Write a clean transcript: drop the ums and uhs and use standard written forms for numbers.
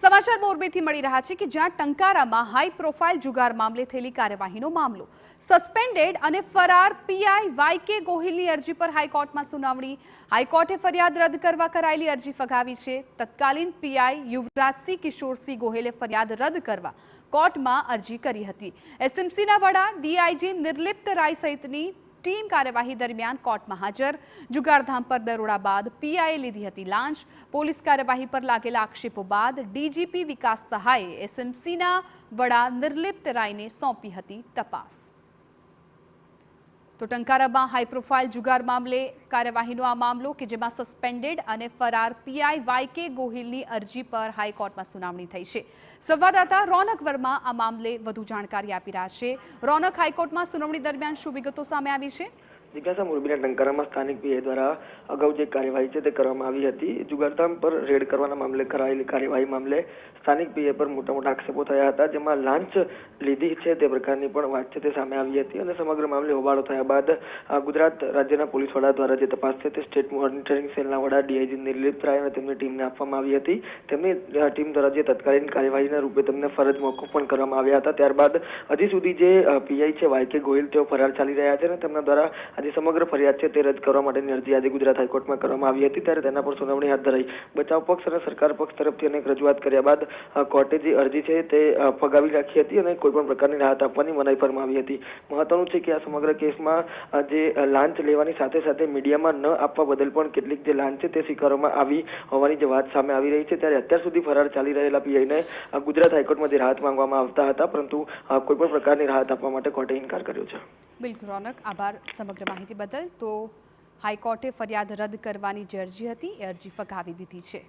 સમાચાર મોરબીથી મળી રહ્યા છે કે જ્યાં ટંકારામાં હાઈ પ્રોફાઇલ જુગાર મામલે થયેલી કાર્યવાહીનો મામલો સસ્પેન્ડેડ અને ફરાર પીઆઈ વાયકે ગોહિલની અરજી પર હાઈકોર્ટમાં સુનાવણી। હાઈકોર્ટે ફરિયાદ રદ કરવા કરાયેલી અરજી ફગાવી છે। તત્કાલીન પીઆઈ યુવરાજસિંહ કિશોરસિંહ ગોહિલે ફરિયાદ રદ કરવા કોર્ટમાં અરજી કરી હતી। એસએમસીના વડા ડીઆઈજી નિર્લિપ્ત રાય સહિતની टीम कार्यवाही दरमियान कोर्ट में हाजर। जुगारधाम पर दरोड़ा बाद पीआई लीधी हती लांच। पोलीस कार्यवाही पर लागेला आक्षेपों बाद डीजीपी विकास सहाये एसएमसीना वड़ा निर्लिप्त रायने सौंपी हती तपास। तो टंकाराમાં हाई प्रोफाइल जुगार मामले कार्यवाहीનો આ મામલો કે જેમાં સસ્પેન્ડેડ અને ફરાર પીઆઈ વાયકે ગોહિલની અરજી પર હાઈકોર્ટમાં સુનાવણી થઈ છે। સંવાદદાતા રોનક વર્મા આ મામલે વધુ જાણકારી આપી રહ્યા છે। રોનક, હાઈકોર્ટમાં સુનાવણી દરમિયાન શું વિગતો સામે આવી છે? जिज्ञासा मोरबीना टंकाराમાં स्थानिक पीआई द्वारा अगाऊ जे कार्यवाही है करवामां आवी हती। जुगारधाम पर रेड करवाना मामले करायेली कार्यवाही मामले स्थानिक पीआई पर मोटा मोटा आक्षेपो थया हता, जेमां लांच लीधी छे ते प्रकारनी पण वात छे ते सामे आवी हती अने समग्र मामले होबाळो थया बाद गुजरात राज्यना पोलीस वडा द्वारा जे तपास छे ते स्टेट मॉनिटरिंग सेलना वडा डीआईजी निर्लिप्त राय अने तेमनी टीमने आपवामां आवी हती। तेमनी टीम द्वारा जे तत्कालीन कार्यवाहीना रूपे तेमने फरज मोकूफ पण करवामां आव्या हता। त्यारबाद हजी सुधी जे पीआई छे वायके गोहिल तेओ फरार चाली रह्या छे अने तेमना द्वारा आज समग्र फरियाद है रद्द करवा माटेनी अरजी आज गुजरात हाईकोर्ट में करवामां आवी हती। त्यारे तेना पर सुनावणी हाथ धराई। बचाव पक्ष और सरकार पक्ष तरफथी अनेक रजूआत कर्या बाद कोर्टे जे अरजी है ते फगावी राखी हती अने कोईपण प्रकारनी राहत आपवानी मनाई फरमावी हती। महत्वनुं छे के आ समग्र केसमां जे लांच लेवानी साथे साथे मीडियामां न आपवा बदल पण केटलीक जे लांच छे ते स्वीकारवामां आवी होवानी जे वात सामे आवी रही छे। त्यारे अत्यार सुधी फरार चाली रहेला पीआईने गुजरात हाईकोर्टमां जे राहत मांगवामां आवता हता, परंतु कोईपण प्रकारनी राहत आपवा माटे कोर्टे इनकार कर्यो छे। बिल्कुल रौनक, आभार समग्र माहिती बदल। तो हाईकोर्टे फरियाद रद्द करवानी जे अरजी हती ए अरजी फगावी दीधी छे।